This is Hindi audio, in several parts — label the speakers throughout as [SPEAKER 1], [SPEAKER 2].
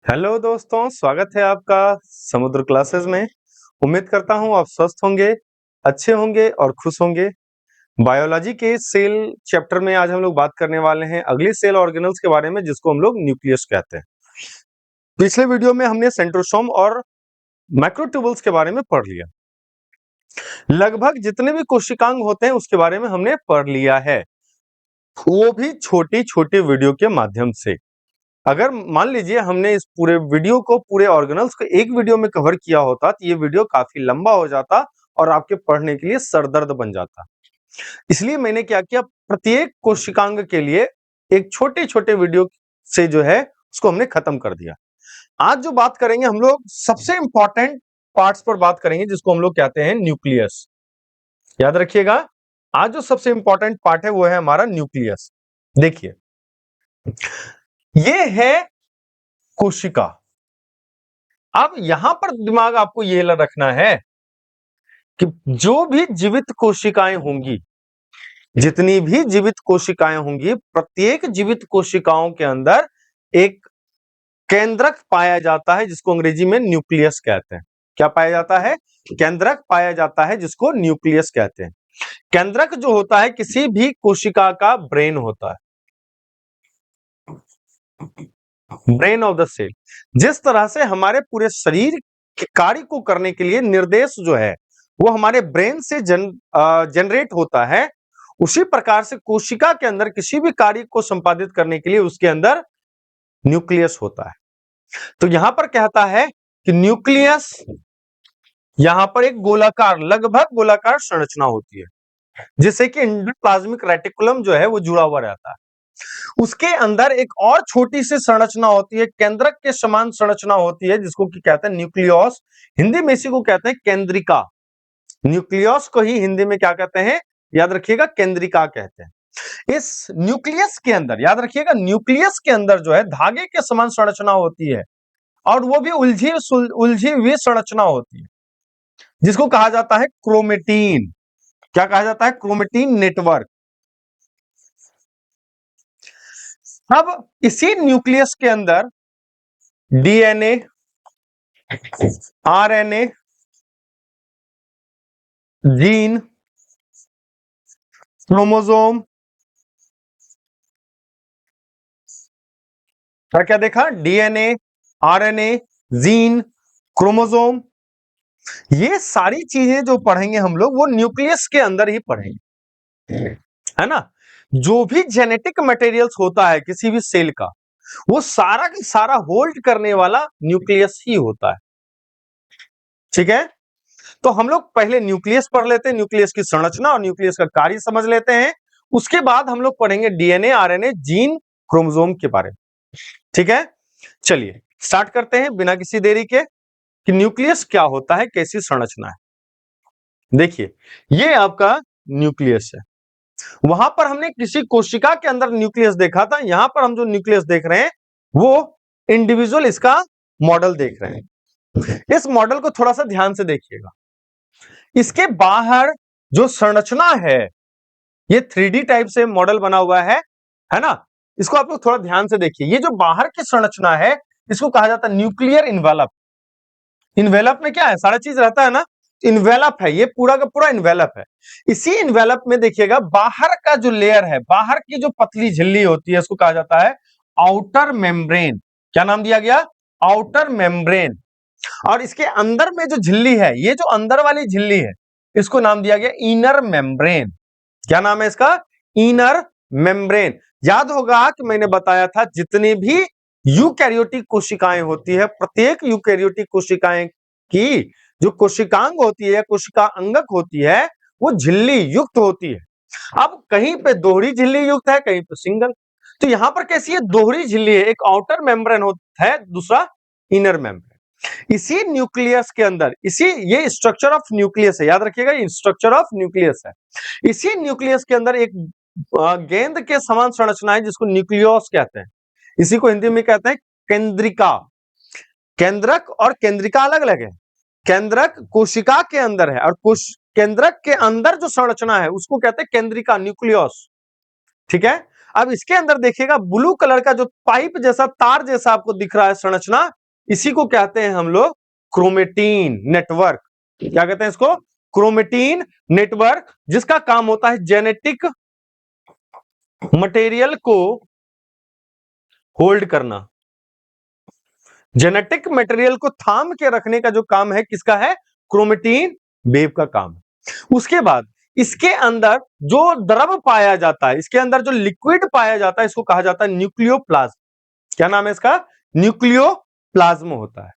[SPEAKER 1] हेलो दोस्तों, स्वागत है आपका समुद्र क्लासेस में। उम्मीद करता हूं आप स्वस्थ होंगे, अच्छे होंगे और खुश होंगे। बायोलॉजी के सेल चैप्टर में आज हम लोग बात करने वाले हैं अगले सेल ऑर्गेनल्स के बारे में, जिसको हम लोग न्यूक्लियस कहते हैं। पिछले वीडियो में हमने सेंट्रोसोम और माइक्रोट्यूबुल्स के बारे में पढ़ लिया। लगभग जितने भी कोशिकांग होते हैं उसके बारे में हमने पढ़ लिया है, वो भी छोटी छोटी वीडियो के माध्यम से। अगर मान लीजिए हमने इस पूरे वीडियो को, पूरे ऑर्गेनल्स को एक वीडियो में कवर किया होता तो ये वीडियो काफी लंबा हो जाता और आपके पढ़ने के लिए सरदर्द बन जाता। इसलिए मैंने क्या किया, प्रत्येक कोशिकांग के लिए एक छोटे छोटे वीडियो से जो है उसको हमने खत्म कर दिया। आज जो बात करेंगे हम लोग सबसे इंपॉर्टेंट पार्ट्स पर बात करेंगे, जिसको हम लोग कहते हैं न्यूक्लियस। याद रखिएगा, आज जो सबसे इंपॉर्टेंट पार्ट है वो है हमारा न्यूक्लियस। देखिए, ये है कोशिका। अब यहां पर दिमाग आपको ये रखना है कि जो भी जीवित कोशिकाएं होंगी, जितनी भी जीवित कोशिकाएं होंगी, प्रत्येक जीवित कोशिकाओं के अंदर एक केंद्रक पाया जाता है, जिसको अंग्रेजी में न्यूक्लियस कहते हैं। क्या पाया जाता है? केंद्रक पाया जाता है, जिसको न्यूक्लियस कहते हैं। केंद्रक जो होता है किसी भी कोशिका का ब्रेन होता है, ब्रेन ऑफ द सेल। जिस तरह से हमारे पूरे शरीर के कार्य को करने के लिए निर्देश जो है वो हमारे ब्रेन से जनरेट होता है, उसी प्रकार से कोशिका के अंदर किसी भी कार्य को संपादित करने के लिए उसके अंदर न्यूक्लियस होता है। तो यहां पर कहता है कि न्यूक्लियस, यहां पर एक गोलाकार, लगभग गोलाकार संरचना होती है, जिससे कि एंडोप्लाज्मिक रेटिकुलम जो है वो जुड़ा हुआ रहता है। उसके अंदर एक और छोटी सी संरचना होती है, केंद्रक के समान संरचना होती है, जिसको कि कहते हैं न्यूक्लियस। हिंदी में इसी को कहते हैं केंद्रिका। न्यूक्लियस को ही हिंदी में क्या कहते हैं? याद रखिएगा, केंद्रिका कहते हैं। इस न्यूक्लियस के अंदर, याद रखिएगा, न्यूक्लियस के अंदर जो है धागे के समान संरचना होती है, और वो भी उलझी हुई संरचना होती है, जिसको कहा जाता है क्रोमेटीन। क्या कहा जाता है? Chromatin network. अब इसी न्यूक्लियस के अंदर डीएनए, आरएनए, जीन, क्रोमोसोम, क्या क्या देखा? डीएनए, आरएनए, जीन, क्रोमोसोम, ये सारी चीजें जो पढ़ेंगे हम लोग वो न्यूक्लियस के अंदर ही पढ़ेंगे, है ना। जो भी जेनेटिक मटेरियल्स होता है किसी भी सेल का, वो सारा का सारा होल्ड करने वाला न्यूक्लियस ही होता है। ठीक है, तो हम लोग पहले न्यूक्लियस पढ़ लेते हैं, न्यूक्लियस की संरचना और न्यूक्लियस का कार्य समझ लेते हैं। उसके बाद हम लोग पढ़ेंगे डीएनए, आरएनए, जीन, क्रोमोसोम के बारे में। ठीक है, चलिए स्टार्ट करते हैं बिना किसी देरी के कि न्यूक्लियस क्या होता है, कैसी संरचना है। देखिए, ये आपका न्यूक्लियस है। वहां पर हमने किसी कोशिका के अंदर न्यूक्लियस देखा था, यहां पर हम जो न्यूक्लियस देख रहे हैं वो इंडिविजुअल इसका मॉडल देख रहे हैं। इस मॉडल को थोड़ा सा ध्यान से देखिएगा। इसके बाहर जो संरचना है, ये 3D टाइप से मॉडल बना हुआ है ना। इसको आप लोग थोड़ा ध्यान से देखिए। ये जो बाहर की संरचना है इसको कहा जाता है न्यूक्लियर इन्वेलप। इन्वेलप में क्या है? सारा चीज रहता है ना, इन्वेलप है, ये पूरा का पूरा इन्वेलप है। इसी इन्वेलप में देखिएगा बाहर का जो लेयर है, बाहर की जो पतली झिल्ली होती है, इसको कहा जाता है आउटर मेम्ब्रेन। क्या नाम दिया गया? Outer membrane. और इसके अंदर में जो झिल्ली है, ये जो अंदर वाली झिल्ली है, इसको नाम दिया गया इनर मेम्ब्रेन। क्या नाम है इसका? Inner membrane. याद होगा कि मैंने बताया था जितनी भी यूकैरियोटिक कोशिकाएं होती है, प्रत्येक यूकैरियोटिक कोशिकाएं की जो कोशिकांग होती है, कोशिका अंगक होती है, वो झिल्ली युक्त होती है। अब कहीं पे दोहरी झिल्ली युक्त है, कहीं पे सिंगल। तो यहां पर कैसी है? दोहरी झिल्ली है, एक आउटर मेम्ब्रेन होता है, दूसरा इनर मेम्ब्रेन। इसी न्यूक्लियस के अंदर, इसी ये स्ट्रक्चर ऑफ न्यूक्लियस है, याद रखिएगा, ये स्ट्रक्चर ऑफ न्यूक्लियस है। इसी न्यूक्लियस के अंदर एक गेंद के समान संरचना है, जिसको न्यूक्लियस कहते हैं। इसी को हिंदी में कहते हैं केंद्रिका। केंद्रक और केंद्रिका अलग अलग है। केंद्रक कोशिका के अंदर है, और केंद्रक के अंदर जो संरचना है उसको कहते हैं केंद्रिका, न्यूक्लियस। ठीक है, अब इसके अंदर देखिएगा ब्लू कलर का जो पाइप जैसा तार जैसा आपको दिख रहा है संरचना, इसी को कहते हैं हम लोग क्रोमेटीन नेटवर्क। क्या कहते हैं इसको? क्रोमेटीन नेटवर्क, जिसका काम होता है जेनेटिक मटेरियल को होल्ड करना। जेनेटिक मटेरियल को थाम के रखने का जो काम है किसका है? क्रोमेटीन वेव का काम है। उसके बाद इसके अंदर जो द्रव पाया जाता है, इसके अंदर जो लिक्विड पाया जाता है, इसको कहा जाता है न्यूक्लियोप्लाज्म। क्या नाम है इसका? न्यूक्लियोप्लाज्म होता है।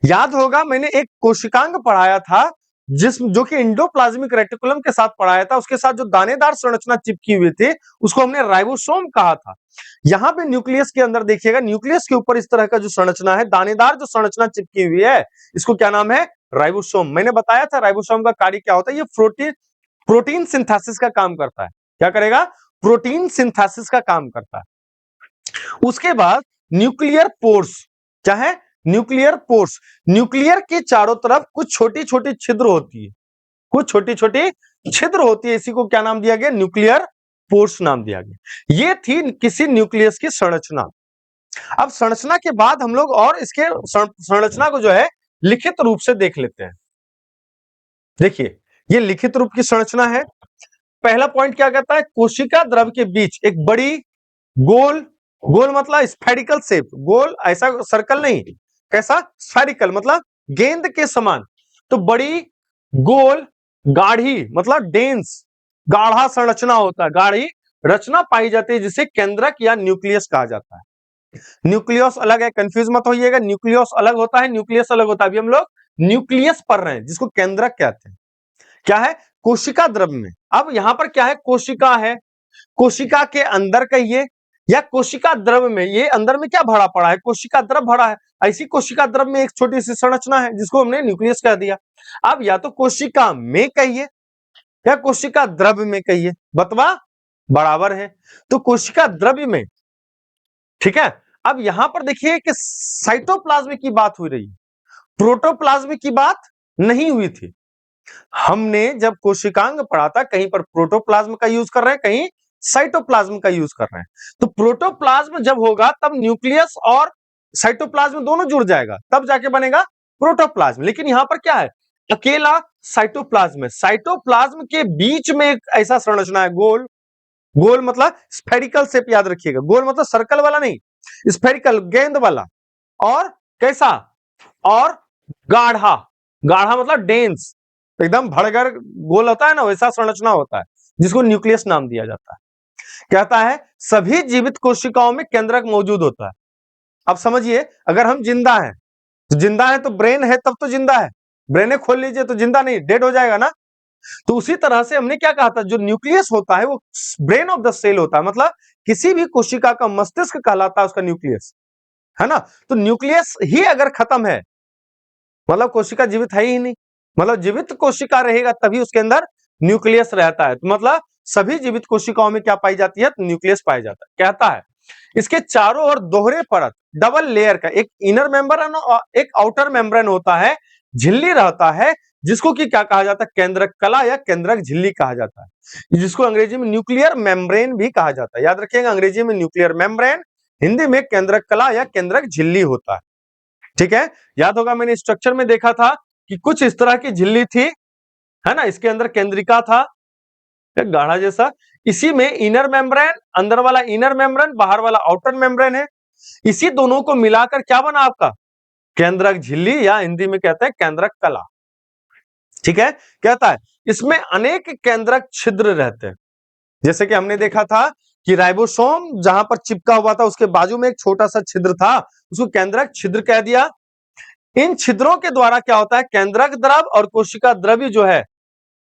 [SPEAKER 1] याद होगा मैंने एक कोशिकांग पढ़ाया था जो कि इंडोप्लाज्मिक रेटिकुलम के साथ पढ़ाया था, उसके साथ जो दानेदार संरचना चिपकी हुई थी उसको हमने राइबोसोम कहा था। यहां पे न्यूक्लियस के अंदर देखिएगा, न्यूक्लियस के ऊपर इस तरह का जो संरचना है, दानेदार जो संरचना चिपकी हुई है, इसको क्या नाम है? राइबोसोम। मैंने बताया था राइबोसोम का कार्य क्या होता है, ये प्रोटीन सिंथेसिस का काम करता है। क्या करेगा? प्रोटीन सिंथेसिस का काम करता है। उसके बाद न्यूक्लियर पोर्स। क्या है? Nuclear pores. न्यूक्लियर के चारों तरफ कुछ छोटी छोटी छिद्र होती है, कुछ छोटी छोटी छिद्र होती है, इसी को क्या नाम दिया गया? न्यूक्लियर पोर्स नाम दिया गया। ये थी किसी न्यूक्लियस की संरचना। अब संरचना के बाद हम लोग और इसके संरचना को जो है लिखित रूप से देख लेते हैं। देखिए ये लिखित रूप की संरचना है। पहला पॉइंट क्या कहता है? कोशिका द्रव के बीच एक बड़ी गोल, गोल मतलब स्फेरिकल शेप, गोल ऐसा सर्कल नहीं, कैसा? स्फेरिकल मतलब गेंद के समान। तो बड़ी गोल गाढ़ी मतलब डेंस, गाढ़ा संरचना होता है, गाढ़ी रचना पाई जाती है, जिसे केंद्रक या न्यूक्लियस कहा जाता है। न्यूक्लियस अलग है, कंफ्यूज मत होइएगा, न्यूक्लियस अलग है, न्यूक्लियस अलग होता है। अभी हम लोग न्यूक्लियस पढ़ रहे हैं, जिसको केंद्रक कहते हैं। क्या है? कोशिका द्रव में। अब यहां पर क्या है? कोशिका है, कोशिका के अंदर कहिए या कोशिका द्रव में, ये अंदर में क्या भरा पड़ा है? कोशिका द्रव भरा है। ऐसी कोशिका द्रव में एक छोटी सी संरचना है जिसको हमने न्यूक्लियस कह दिया। अब या तो कोशिका में कहिए या कोशिका द्रव में कहिए, बतवा बराबर है। तो कोशिका द्रव में, ठीक है। अब यहां पर देखिए कि साइटोप्लाज्म की बात हो रही है, प्रोटोप्लाज्म की बात नहीं हुई थी। हमने जब कोशिकांग पढ़ा था, कहीं पर प्रोटोप्लाज्म का यूज कर रहे हैं, कहीं साइटोप्लाज्म का यूज कर रहे हैं। तो प्रोटोप्लाज्म जब होगा तब न्यूक्लियस और साइटोप्लाज्म दोनों जुड़ जाएगा, तब जाके बनेगा प्रोटोप्लाज्म। लेकिन यहां पर क्या है? अकेला साइटोप्लाज्म है। साइटोप्लाज्म के बीच में एक ऐसा संरचना है, गोल, गोल मतलब स्फेरिकल शेप, याद रखिएगा। गोल मतलब सर्कल वाला नहीं, स्फेरिकल गेंद वाला। और कैसा? और गाढ़ा, गाढ़ा मतलब डेंस, एकदम भड़गर गोल होता है ना, वैसा संरचना होता है, जिसको न्यूक्लियस नाम दिया जाता है। कहता है सभी जीवित कोशिकाओं में केंद्रक मौजूद होता है। अब समझिए, अगर हम जिंदा हैं तो जिंदा है तो ब्रेन है, तब तो जिंदा है। ब्रेन खोल लीजिए तो जिंदा नहीं, डेड हो जाएगा ना। तो उसी तरह से हमने क्या कहा था, जो न्यूक्लियस होता है वो ब्रेन ऑफ द सेल होता है, मतलब किसी भी कोशिका का मस्तिष्क कहलाता है उसका न्यूक्लियस, है ना। तो न्यूक्लियस ही अगर खत्म है, मतलब कोशिका जीवित है ही नहीं। मतलब जीवित कोशिका रहेगा तभी उसके अंदर न्यूक्लियस रहता है। तो मतलब सभी जीवित कोशिकाओं में क्या पाई जाती है? तो न्यूक्लियस पाया जाता है। कहता है इसके चारों ओर दोहरे परत, डबल लेयर का, एक इनर मेम्ब्रेन और एक आउटर मेम्ब्रेन होता है, झिल्ली रहता है, जिसको कि क्या कहा जाता है? केंद्रक कला या केंद्रक झिल्ली कहा जाता है, जिसको अंग्रेजी में न्यूक्लियर मेम्ब्रेन भी कहा जाता है। याद रखिएगा, अंग्रेजी में न्यूक्लियर मेम्ब्रेन, हिंदी में केंद्रक कला या केंद्रक झिल्ली होता है। ठीक है, याद होगा मैंने स्ट्रक्चर में देखा था कि कुछ इस तरह की झिल्ली थी, है ना। इसके अंदर केंद्रिका था, गाढ़ा जैसा। इसी में इनर मेम्ब्रेन, अंदर वाला इनर मेम्ब्रेन, बाहर वाला आउटर मेम्ब्रेन है। इसी दोनों को मिलाकर क्या बना आपका? केंद्रक झिल्ली, या हिंदी में कहते हैं केंद्रक कला। ठीक है, कहता है इसमें अनेक केंद्रक छिद्र रहते हैं। जैसे कि हमने देखा था कि राइबोसोम जहां पर चिपका हुआ था उसके बाजू में एक छोटा सा छिद्र था, उसको केंद्रक छिद्र कह दिया। इन छिद्रों के द्वारा क्या होता है? केंद्रक द्रव और कोशिका द्रव्य जो है,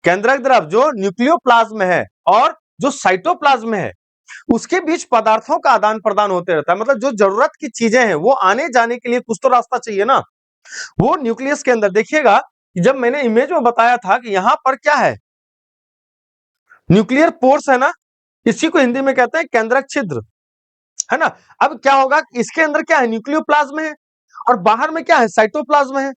[SPEAKER 1] केंद्रक द्रव जो न्यूक्लियोप्लाज्म है और जो साइटोप्लाज्म है, उसके बीच पदार्थों का आदान प्रदान होते रहता है। मतलब जो जरूरत की चीजें हैं वो आने जाने के लिए कुछ तो रास्ता चाहिए ना। वो न्यूक्लियस के अंदर देखिएगा, जब मैंने इमेज में बताया था कि यहां पर क्या है, न्यूक्लियर पोर्स है ना, इसी को हिंदी में कहते हैं केंद्रक छिद्र, है ना। अब क्या होगा, इसके अंदर क्या है? न्यूक्लियोप्लाज्म है और बाहर में क्या है? साइटोप्लाज्म है।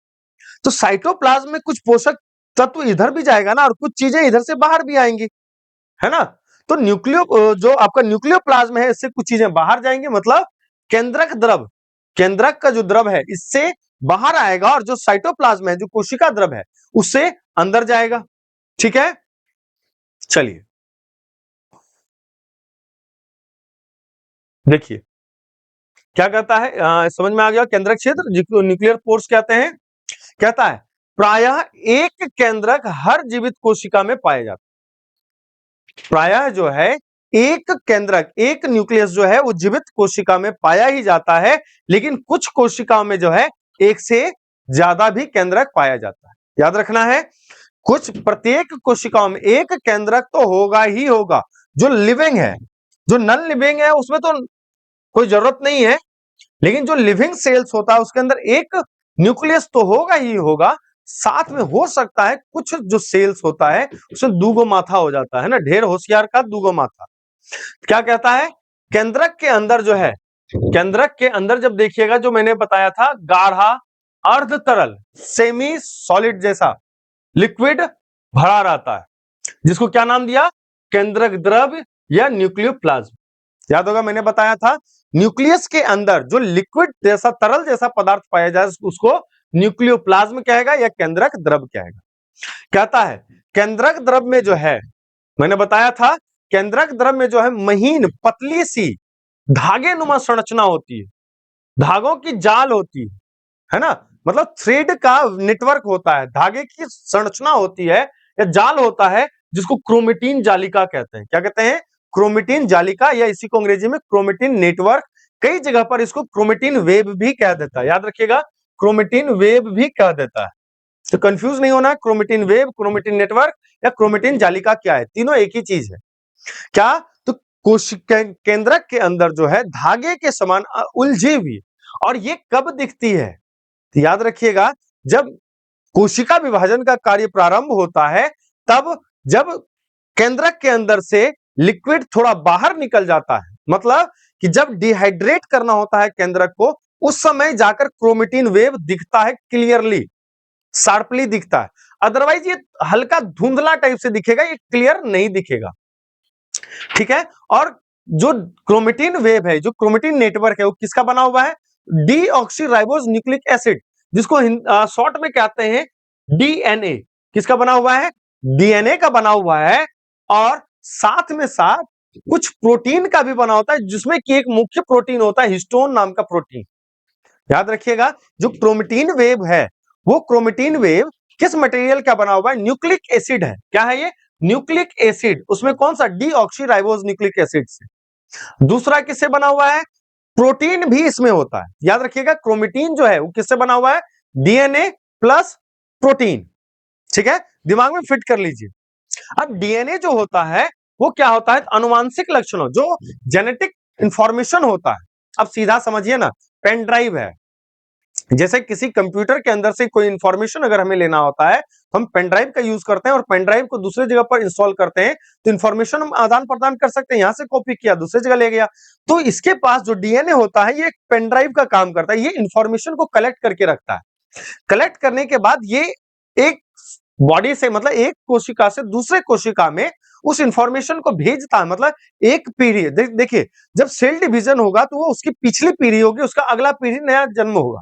[SPEAKER 1] तो साइटोप्लाज्म में कुछ पोषक तत्व इधर भी जाएगा ना, और कुछ चीजें इधर से बाहर भी आएंगी, है ना। तो जो आपका न्यूक्लियोप्लाज्म है, इससे कुछ चीजें बाहर जाएंगी, मतलब केंद्रक का जो द्रव है इससे बाहर आएगा, और जो साइटोप्लाज्म है, जो कोशिका द्रव है, उससे अंदर जाएगा। ठीक है, चलिए देखिए क्या कहता है, समझ में आ गया केंद्रक क्षेत्र जिसको न्यूक्लियर पोर्स कहते हैं। कहता है प्रायः एक केंद्रक हर जीवित कोशिका में पाया जाता है। प्रायः जो है एक केंद्रक, एक न्यूक्लियस जो है वो जीवित कोशिका में पाया ही जाता है, लेकिन कुछ कोशिकाओं में जो है एक से ज्यादा भी केंद्रक पाया जाता है। याद रखना है, प्रत्येक कोशिकाओं में एक केंद्रक तो होगा ही होगा। जो लिविंग है, जो नॉन लिविंग है उसमें तो कोई जरूरत नहीं है, लेकिन जो लिविंग सेल्स होता है उसके अंदर एक न्यूक्लियस तो होगा ही होगा। साथ में हो सकता है कुछ जो सेल्स होता है उसमें दूगो माथा हो जाता है ना, ढेर होशियार का दूगो माथा। क्या कहता है, केंद्रक के अंदर जो है, केंद्रक के अंदर जब देखिएगा, जो मैंने बताया था गाढ़ा अर्ध तरल सेमी सॉलिड जैसा लिक्विड भरा रहता है, जिसको क्या नाम दिया, केंद्रक द्रव या न्यूक्लियोप्लाज्म। याद होगा मैंने बताया था न्यूक्लियस के अंदर जो लिक्विड जैसा तरल जैसा पदार्थ पाया जाए उसको न्यूक्लियोप्लाज्म कहेगा या केंद्रक द्रव कहेगा। कहता है केंद्रक द्रव में जो है, मैंने बताया था केंद्रक द्रव में जो है महीन पतली सी धागे नुमा संरचना होती है, धागों की जाल होती है ना, मतलब थ्रेड का नेटवर्क होता है, धागे की संरचना होती है या जाल होता है, जिसको क्रोमेटिन जालिका कहते हैं। क्या कहते हैं, क्रोमेटिन जालिका, या इसी को अंग्रेजी में क्रोमेटिन नेटवर्क, कई जगह पर इसको क्रोमेटिन वेब भी कह देता है। याद रखिएगा, क्रोमेटिन वेब भी कह देता है, तो कंफ्यूज नहीं होना, क्रोमेटिन वेब, क्रोमेटिन नेटवर्क या क्रोमेटिन जालिका क्या है, तीनों एक ही चीज है। क्या, तो केंद्रक के अंदर जो है धागे के समान उलझी हुई, और ये कब दिखती है, तो याद रखिएगा जब कोशिका विभाजन का कार्य प्रारंभ होता है, तब जब केंद्रक के अंदर से लिक्विड थोड़ा बाहर निकल जाता है, मतलब कि जब डिहाइड्रेट करना होता है केंद्रक को, उस समय जाकर क्रोमेटिन वेव दिखता है, क्लियरली शार्पली दिखता है। अदरवाइज ये हल्का धुंधला टाइप से दिखेगा, ये क्लियर नहीं दिखेगा। ठीक है, और जो क्रोमेटिन वेव है, जो क्रोमेटिन नेटवर्क है, वो किसका बना हुआ है, डीऑक्सीराइबोज न्यूक्लिक एसिड, जिसको शॉर्ट में कहते हैं डीएनए। किसका बना हुआ है, डीएनए का बना हुआ है, और साथ में साथ कुछ प्रोटीन का भी बना होता है, जिसमें कि एक मुख्य प्रोटीन होता है हिस्टोन नाम का प्रोटीन। याद रखिएगा, जो क्रोमेटिन वेव है, वो क्रोमेटिन वेव किस मटेरियल का बना हुआ है, न्यूक्लिक एसिड है। क्या है ये, न्यूक्लिक एसिड, उसमें कौन सा, डीऑक्सीराइबोज न्यूक्लिक एसिड से। दूसरा किससे बना हुआ है, प्रोटीन भी इसमें होता है। याद रखिएगा, क्रोमेटिन जो है वो किससे बना हुआ है, डीएनए प्लस प्रोटीन। ठीक है, दिमाग में फिट कर लीजिए। अब डीएनए जो होता है वो क्या होता है, अनुवांशिक लक्षणों, जो जेनेटिक इंफॉर्मेशन होता है। अब सीधा समझिए ना, पेन ड्राइव है, जैसे किसी कंप्यूटर के अंदर से कोई इंफॉर्मेशन अगर हमें लेना होता है, तो हम पेन ड्राइव का यूज करते हैं, और पेन ड्राइव को दूसरी जगह पर इंस्टॉल करते हैं, तो इंफॉर्मेशन हम आदान प्रदान कर सकते हैं, यहां से कॉपी किया दूसरी जगह ले गया। तो इसके पास जो डीएनए होता है, ये एक पेन ड्राइव का काम करता है, ये इंफॉर्मेशन को कलेक्ट करके रखता है। कलेक्ट करने के बाद ये एक बॉडी से, मतलब एक कोशिका से दूसरे कोशिका में उस इंफॉर्मेशन को भेजता है। मतलब एक पीढ़ी, देखिए जब सेल डिवीजन होगा तो वो उसकी पिछली पीढ़ी होगी, उसका अगला पीढ़ी नया जन्म होगा,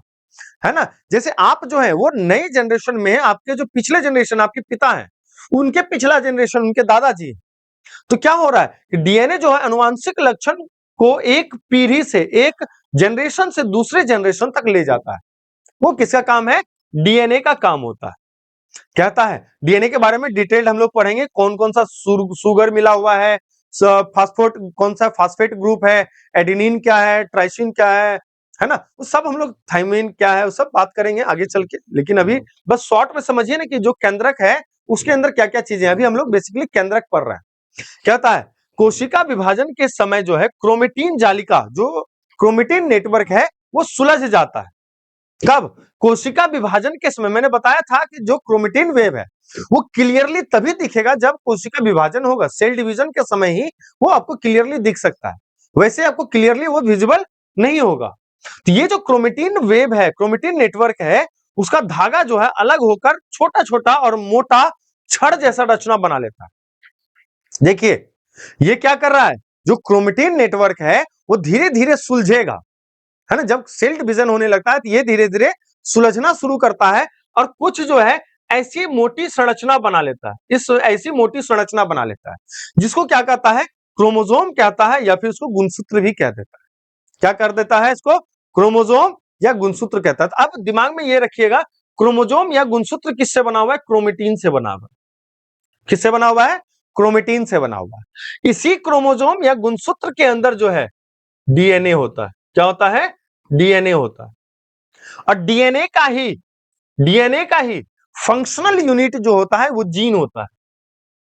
[SPEAKER 1] है ना। जैसे आप जो है वो नई जनरेशन में, आपके जो पिछले जनरेशन आपके पिता हैं, उनके पिछला जनरेशन उनके दादाजी। तो क्या हो रहा है कि डीएनए जो है अनुवांशिक लक्षण को एक पीढ़ी से, एक जनरेशन से दूसरे जनरेशन तक ले जाता है। वो किसका काम है, डीएनए का काम होता है। कहता है डीएनए के बारे में डिटेल्ड हम लोग पढ़ेंगे, कौन कौन सा सुगर मिला हुआ है, फास्फोट कौन सा फास्फेट ग्रुप है, एडेनिन क्या है, ट्राइसिन क्या है ना, वो सब हम लोग, थाइमिन क्या है, वो सब बात करेंगे आगे चल के। लेकिन अभी बस शॉर्ट में समझिए ना कि जो केंद्रक है उसके अंदर क्या क्या चीजें, अभी हम लोग बेसिकली केंद्रक पढ़ रहे हैं। कहता है कोशिका विभाजन के समय जो है क्रोमेटिन जालिका, जो क्रोमेटिन नेटवर्क है, वो सुलझ जाता है। कब, कोशिका विभाजन के समय। मैंने बताया था कि जो क्रोमेटिन वेव है वो क्लियरली तभी दिखेगा जब कोशिका विभाजन होगा, सेल डिवीजन के समय ही वो आपको क्लियरली दिख सकता है, वैसे आपको क्लियरली वो विजिबल नहीं होगा। तो ये जो क्रोमेटिन वेव है, क्रोमेटिन नेटवर्क है, उसका धागा जो है अलग होकर छोटा छोटा और मोटा छड़ जैसा रचना बना लेता है। देखिए ये क्या कर रहा है, जो क्रोमेटिन नेटवर्क है वो धीरे धीरे सुलझेगा, है ना। जब सेल डिवीजन होने लगता है तो ये धीरे धीरे सुलझना शुरू करता है और कुछ जो है ऐसी मोटी संरचना बना लेता है, इस ऐसी मोटी संरचना बना लेता है जिसको क्या कहता है, क्रोमोसोम कहता है, या फिर उसको गुणसूत्र भी कह देता है। क्या कर देता है इसको, क्रोमोसोम या गुणसूत्र कहता है। तो अब दिमाग में ये रखिएगा, क्रोमोसोम या गुणसूत्र किससे बना हुआ है, क्रोमेटिन से बना हुआ है। किससे बना हुआ है, क्रोमेटिन से बना हुआ है। इसी क्रोमोसोम या गुणसूत्र के अंदर जो है डीएनए होता है। क्या होता है, डीएनए होता है। और डीएनए का ही फंक्शनल यूनिट जो होता है वो जीन होता है।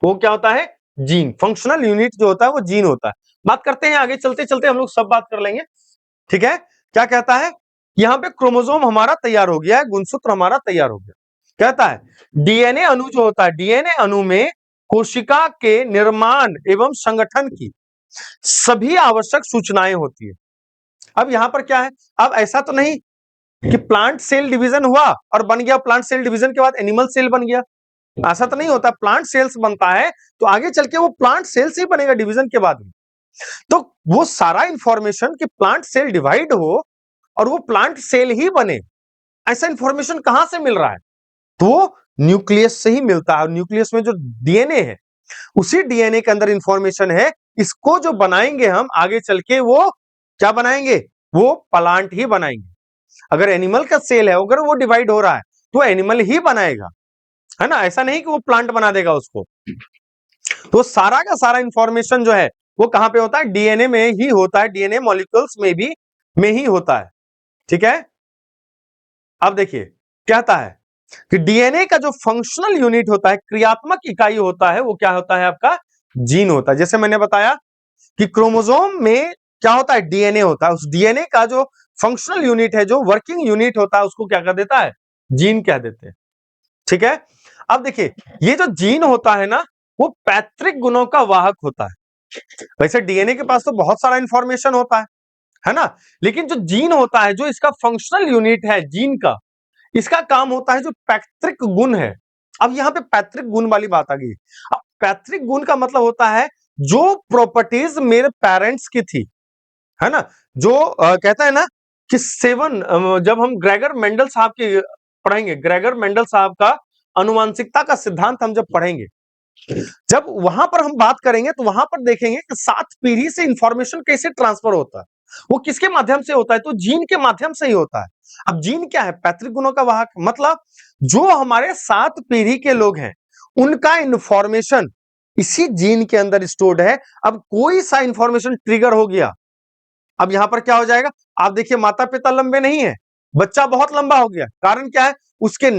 [SPEAKER 1] वो क्या होता है, जीन। फंक्शनल यूनिट जो होता है वो जीन होता है। बात करते हैं आगे, चलते चलते हम लोग सब बात कर लेंगे, ठीक है। क्या कहता है, यहां पे क्रोमोसोम हमारा तैयार हो गया है, गुणसूत्र हमारा तैयार हो गया। कहता है डीएनए अणु जो होता है, डीएनए अणु में कोशिका के निर्माण एवं संगठन की सभी आवश्यक सूचनाएं होती है। अब यहां पर क्या है, अब ऐसा तो नहीं कि प्लांट सेल डिवीजन हुआ और बन गया, प्लांट सेल डिवीजन के बाद एनिमल सेल बन गया, ऐसा तो नहीं होता। प्लांट सेल्स बनता है तो आगे चल के वो प्लांट सेल्स ही बनेगा डिवीजन के बाद में। तो वो सारा इंफॉर्मेशन कि प्लांट सेल डिवाइड हो और वो प्लांट सेल ही बने, ऐसा इंफॉर्मेशन कहां से मिल रहा है, तो वो न्यूक्लियस से ही मिलता है। न्यूक्लियस में जो डीएनए है, उसी डीएनए के अंदर इंफॉर्मेशन है। इसको जो बनाएंगे हम आगे चल के, वो क्या बनाएंगे, वो प्लांट ही बनाएंगे। अगर एनिमल का सेल है, अगर वो डिवाइड हो रहा है तो एनिमल ही बनाएगा, है ना। ऐसा नहीं कि वो प्लांट बना देगा उसको। तो सारा का सारा इंफॉर्मेशन जो है वो कहां पे होता है, डीएनए में ही होता है, डीएनए मॉलिक्यूल्स में ही होता है, ठीक है। अब देखिए कहता है कि डीएनए का जो फंक्शनल यूनिट होता है, क्रियात्मक इकाई होता है, वो क्या होता है, आपका जीन होता है। जैसे मैंने बताया कि क्रोमोसोम में क्या होता है, डीएनए होता है। उस डीएनए का जो फंक्शनल यूनिट है, जो वर्किंग यूनिट होता है, उसको क्या कर देता है, जीन कह देते हैं, ठीक है। अब देखिए ये जो जीन होता है ना, वो पैतृक गुणों का वाहक होता है। वैसे डीएनए के पास तो बहुत सारा इंफॉर्मेशन होता है ना, लेकिन जो जीन होता है, जो इसका फंक्शनल यूनिट है जीन का, इसका काम होता है जो पैतृक गुण है। अब यहां पे पैतृक गुण वाली बात आ गई। अब पैतृक गुण का मतलब होता है जो प्रॉपर्टीज मेरे पेरेंट्स की थी, है ना। जो कहता है ना कि जब हम ग्रेगर मेंडल साहब की पढ़ेंगे, ग्रेगर मेंडल साहब का अनुवांशिकता का सिद्धांत हम जब पढ़ेंगे, जब वहां पर हम बात करेंगे तो वहां पर देखेंगे कि 7 पीढ़ी से इंफॉर्मेशन कैसे ट्रांसफर होता है। वो किसके माध्यम से होता है, तो जीन के माध्यम से ही होता है। अब जीन क्या है, पैतृक गुणों का वाहक, मतलब जो हमारे 7 पीढ़ी के लोग हैं उनका इंफॉर्मेशन इसी जीन के अंदर स्टोर्ड है। अब कोई सा इंफॉर्मेशन ट्रिगर हो गया, अब यहां पर क्या हो जाएगा, आप देखिए माता पिता लंबे नहीं है, बच्चा बहुत लंबा हो गया। कारण क्या है, उसके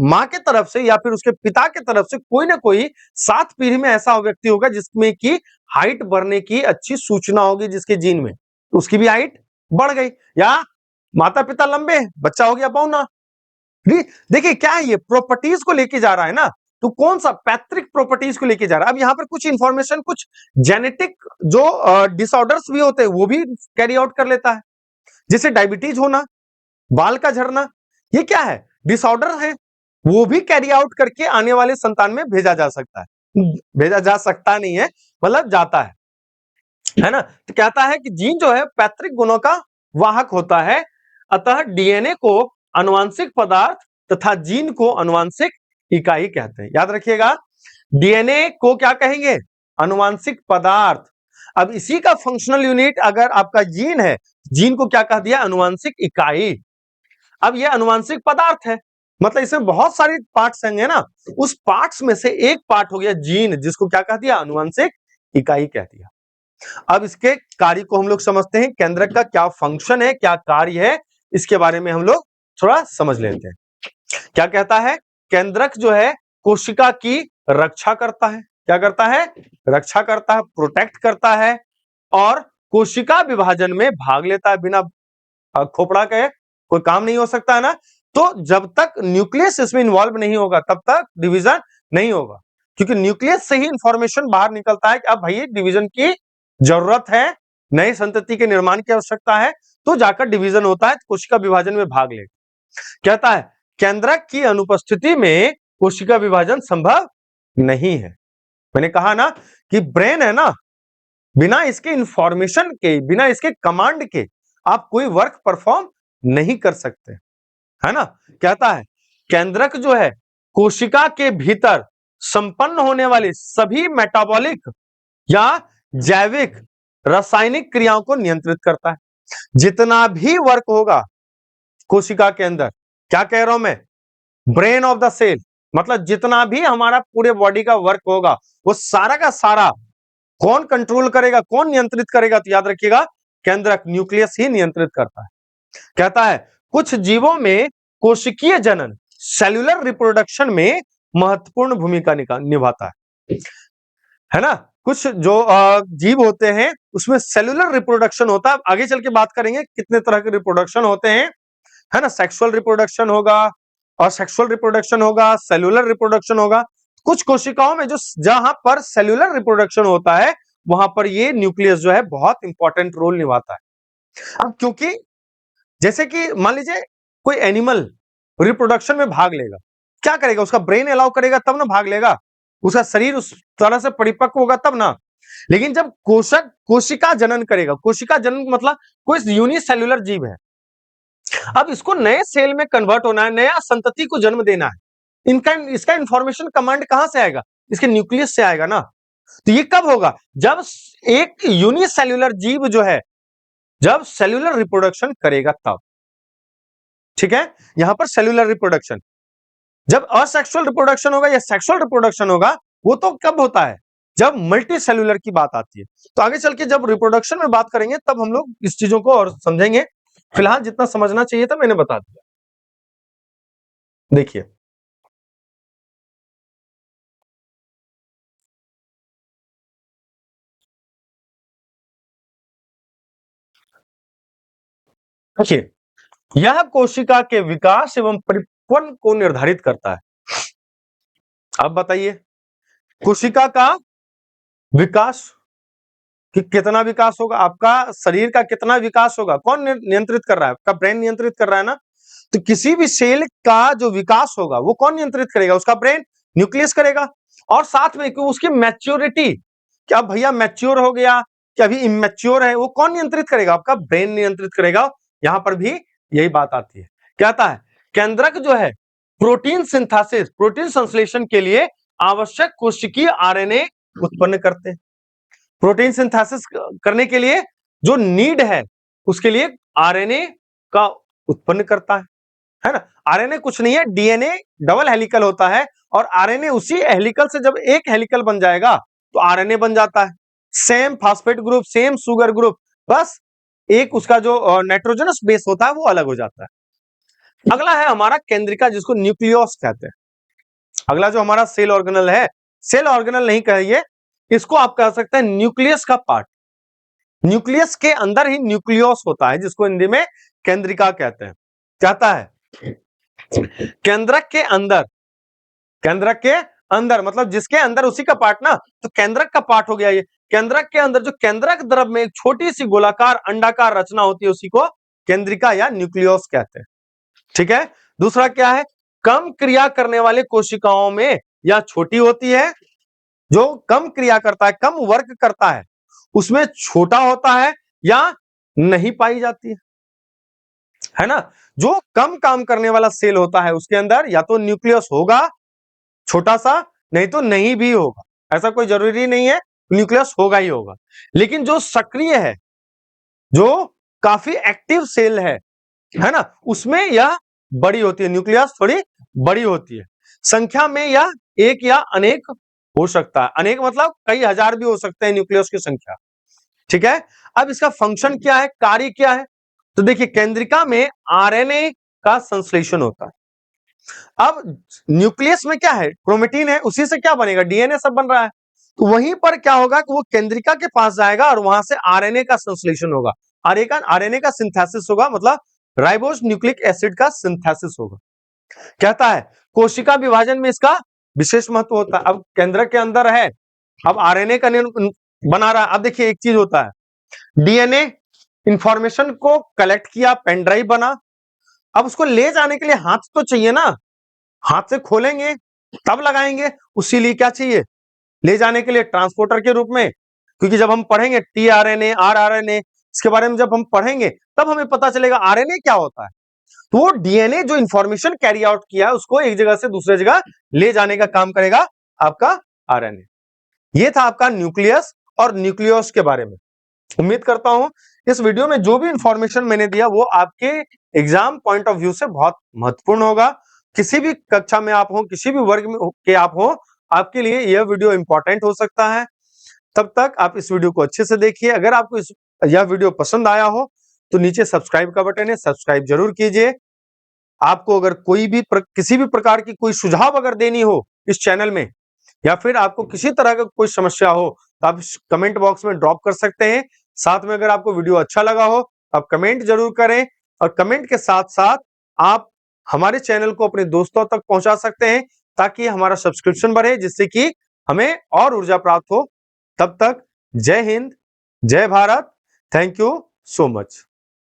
[SPEAKER 1] मां के तरफ से या फिर उसके पिता के तरफ से कोई ना कोई 7 पीढ़ी में ऐसा व्यक्ति होगा जिसमें की हाइट बढ़ने की अच्छी सूचना होगी, जिसके जीन में, तो उसकी भी हाइट बढ़ गई। या माता पिता लंबे, बच्चा हो गया बौना। देखिए क्या है, ये प्रॉपर्टीज को लेके जा रहा है ना, तो कौन सा पैतृक प्रॉपर्टीज को लेके जा रहा है। अब यहां पर कुछ इंफॉर्मेशन, कुछ जेनेटिक जो डिसऑर्डर्स भी होते हैं वो भी कैरी आउट कर लेता है। जैसे डायबिटीज होना, बाल का झड़ना, ये क्या है, डिसऑर्डर है, वो भी कैरी आउट करके आने वाले संतान में भेजा जा सकता है। भेजा जा सकता नहीं है, मतलब जाता है ना। तो कहता है कि जीन जो है पैतृक गुणों का वाहक होता है। अतः डीएनए को आनुवांशिक पदार्थ तथा जीन को आनुवांशिक इकाई कहते हैं। याद रखिएगा, डीएनए को क्या कहेंगे, आनुवांशिक पदार्थ। अब इसी का फंक्शनल यूनिट अगर आपका जीन है, जीन को क्या कह दिया, आनुवांशिक इकाई। अब यह आनुवांशिक पदार्थ है, मतलब इसमें बहुत सारी पार्ट्स होंगे ना, उस पार्ट्स में से एक पार्ट हो गया जीन, जिसको क्या कह दिया, आनुवांशिक इकाई कह दिया। अब इसके कार्य को हम लोग समझते हैं, केंद्रक का क्या फंक्शन है, क्या कार्य है, इसके बारे में हम लोग थोड़ा समझ लेते हैं। क्या कहता है, केंद्रक जो है कोशिका की रक्षा करता है। क्या करता है, रक्षा करता है, प्रोटेक्ट करता है, और कोशिका विभाजन में भाग लेता है। बिना खोपड़ा के कोई काम नहीं हो सकता है ना। तो जब तक न्यूक्लियस इसमें इन्वॉल्व नहीं होगा तब तक डिवीजन नहीं होगा, क्योंकि न्यूक्लियस से ही इंफॉर्मेशन बाहर निकलता है कि अब भाई डिवीजन की जरूरत है, नई संतति के निर्माण की आवश्यकता है, तो जाकर डिवीजन होता है, कोशिका विभाजन में भाग ले। कहता है केंद्रक की अनुपस्थिति में कोशिका विभाजन संभव नहीं है। मैंने कहा ना कि ब्रेन है ना, बिना इसके इंफॉर्मेशन के, बिना इसके कमांड के आप कोई वर्क परफॉर्म नहीं कर सकते, है ना। कहता है केंद्रक जो है कोशिका के भीतर संपन्न होने वाली सभी मेटाबॉलिक या जैविक रासायनिक क्रियाओं को नियंत्रित करता है। जितना भी वर्क होगा कोशिका के अंदर, क्या कह रहा हूं मैं, ब्रेन ऑफ द सेल, मतलब जितना भी हमारा पूरे बॉडी का वर्क होगा वो सारा का सारा कौन कंट्रोल करेगा, कौन नियंत्रित करेगा, तो याद रखिएगा केंद्रक, न्यूक्लियस ही नियंत्रित करता है। कहता है कुछ जीवों में कोशिकीय जनन सेल्यूलर रिप्रोडक्शन में महत्वपूर्ण भूमिका निभाता है ना। कुछ जो जीव होते हैं उसमें सेल्यूलर रिप्रोडक्शन होता है, आगे चल के बात करेंगे कितने तरह के रिप्रोडक्शन होते हैं, है ना। सेक्सुअल रिप्रोडक्शन होगा और सेक्सुअल रिप्रोडक्शन होगा, सेल्यूलर रिप्रोडक्शन होगा। कुछ कोशिकाओं में जो जहां पर सेल्यूलर रिप्रोडक्शन होता है वहां पर ये न्यूक्लियस जो है बहुत इंपॉर्टेंट रोल निभाता है। अब क्योंकि जैसे कि मान लीजिए कोई एनिमल रिप्रोडक्शन में भाग लेगा, क्या करेगा, उसका ब्रेन अलाउ करेगा तब ना भाग लेगा, उसका शरीर उस तरह से परिपक्व होगा तब ना। लेकिन जब कोशिका जनन करेगा, कोशिका जनन मतलब कोई यूनिसेल्युलर जीव है, अब इसको नए सेल में कन्वर्ट होना है, नया संतति को जन्म देना है, इसका इंफॉर्मेशन कमांड कहां से आएगा, इसके न्यूक्लियस से आएगा ना। तो ये कब होगा, जब एक यूनिसेल्युलर जीव जो है जब सेल्यूलर रिप्रोडक्शन करेगा तब, ठीक है। यहां पर सेल्यूलर रिप्रोडक्शन, जब असेक्सुअल रिप्रोडक्शन होगा या सेक्सुअल रिप्रोडक्शन होगा वो तो कब होता है, जब मल्टी सेल्यूलर की बात आती है। तो आगे चल के जब रिप्रोडक्शन में बात करेंगे तब हम लोग इस चीजों को और समझेंगे। फिलहाल जितना समझना चाहिए था मैंने बता दिया। देखिए देखिए यह कोशिका के विकास एवं परिपक्वन को निर्धारित करता है। अब बताइए कोशिका का विकास कि कितना विकास होगा, आपका शरीर का कितना विकास होगा, कौन नियंत्रित कर रहा है, आपका ब्रेन नियंत्रित कर रहा है ना। तो किसी भी सेल का जो विकास होगा वो कौन नियंत्रित करेगा, उसका ब्रेन, न्यूक्लियस करेगा। और साथ में उसकी मैच्योरिटी, क्या भैया मैच्योर हो गया कि अभी इमेच्योर है, वो कौन नियंत्रित करेगा, आपका ब्रेन नियंत्रित करेगा। यहां पर भी यही बात आती है। कहता है केंद्रक जो है प्रोटीन सिंथेसिस, प्रोटीन संश्लेषण के लिए आवश्यक कोशिकीय आरएनए उत्पन्न करते हैं। प्रोटीन सिंथेसिस करने के लिए जो नीड है उसके लिए आरएनए का उत्पन्न करता है ना। आरएनए कुछ नहीं है, डीएनए डबल हेलिकल होता है और आरएनए उसी हेलिकल से जब एक हेलिकल बन जाएगा तो आरएनए बन जाता है। Same phosphate group, same sugar group, बस एक उसका जो नाइट्रोजनस बेस होता है वो अलग हो जाता है। अगला है हमारा केंद्रिका जिसको न्यूक्लियस कहते हैं। अगला जो हमारा सेल ऑर्गेनल है, सेल ऑर्गेनल नहीं कहिए, इसको आप कह सकते हैं न्यूक्लियस का पार्ट। न्यूक्लियस के अंदर ही न्यूक्लियस होता है जिसको हिंदी में केंद्रिका कहते हैं। कहता है केंद्रक के अंदर, केंद्रक के अंदर मतलब जिसके अंदर उसी का पार्ट ना, तो केंद्रक का पार्ट हो गया ये। केंद्रक के अंदर जो केंद्रक द्रव में एक छोटी सी गोलाकार अंडाकार रचना होती है उसी को केंद्रिका या न्यूक्लियस कहते हैं, ठीक है। दूसरा क्या है, कम क्रिया करने वाले कोशिकाओं में यह छोटी होती है, जो कम क्रिया करता है, कम वर्क करता है उसमें छोटा होता है या नहीं पाई जाती है ना। जो कम काम करने वाला सेल होता है उसके अंदर या तो न्यूक्लियस होगा छोटा सा, नहीं तो नहीं भी होगा, ऐसा कोई जरूरी नहीं है, न्यूक्लियस होगा ही होगा। लेकिन जो सक्रिय है, जो काफी एक्टिव सेल है ना, उसमें यह बड़ी होती है, न्यूक्लियस थोड़ी बड़ी होती है। संख्या में यह एक या अनेक हो सकता है, अनेक मतलब कई हजार भी हो सकते हैं न्यूक्लियस की संख्या, ठीक है। अब इसका फंक्शन क्या है, कार्य क्या है, तो देखिए केंद्रिका में आरएनए का संश्लेषण होता है। अब न्यूक्लियस में क्या है, क्रोमेटिन है, उसी से क्या बनेगा, डीएनए सब बन रहा है। तो वहीं पर क्या होगा कि वो केंद्रिका के पास जाएगा और वहां से आरएनए का संश्लेषण होगा, आरएनए का सिंथेसिस होगा, मतलब राइबोस न्यूक्लिक एसिड का सिंथेसिस होगा। कहता है कोशिका विभाजन में इसका विशेष महत्व होता है। अब केंद्रक के अंदर है, अब आरएनए का बना रहा है। अब देखिए एक चीज होता है, डीएनए इंफॉर्मेशन को कलेक्ट किया, पेन ड्राइव बना, अब उसको ले जाने के लिए हाथ तो चाहिए ना, हाथ से खोलेंगे तब लगाएंगे, उसी लिए क्या चाहिए, ले जाने के लिए ट्रांसपोर्टर के रूप में क्योंकि जब हम पढ़ेंगे टीआरएनए, आरआरएनए, इसके बारे में जब हम पढ़ेंगे तब हमें पता चलेगा आरएनए क्या होता है। तो वो डीएनए जो इंफॉर्मेशन कैरी आउट किया है उसको एक जगह से दूसरे जगह ले जाने का काम करेगा आपका आरएनए। ये था आपका न्यूक्लियस और न्यूक्लियस के बारे में। उम्मीद करता हूं इस वीडियो में जो भी इंफॉर्मेशन मैंने दिया वो आपके एग्जाम पॉइंट ऑफ व्यू से बहुत महत्वपूर्ण होगा। किसी भी कक्षा में आप हो, किसी भी वर्ग में के आप हो, आपके लिए यह वीडियो इंपॉर्टेंट हो सकता है। तब तक आप इस वीडियो को अच्छे से देखिए। अगर आपको यह वीडियो पसंद आया हो तो नीचे सब्सक्राइब का बटन है, सब्सक्राइब जरूर कीजिए। आपको अगर किसी भी प्रकार की कोई सुझाव अगर देनी हो इस चैनल में, या फिर आपको किसी तरह का कोई समस्या हो तो आप कमेंट बॉक्स में ड्रॉप कर सकते हैं। साथ में अगर आपको वीडियो अच्छा लगा हो तो आप कमेंट जरूर करें, और कमेंट के साथ साथ आप हमारे चैनल को अपने दोस्तों तक पहुंचा सकते हैं ताकि हमारा सब्सक्रिप्शन बढ़े, जिससे कि हमें और ऊर्जा प्राप्त हो। तब तक जय हिंद, जय Bharat, thank you so much.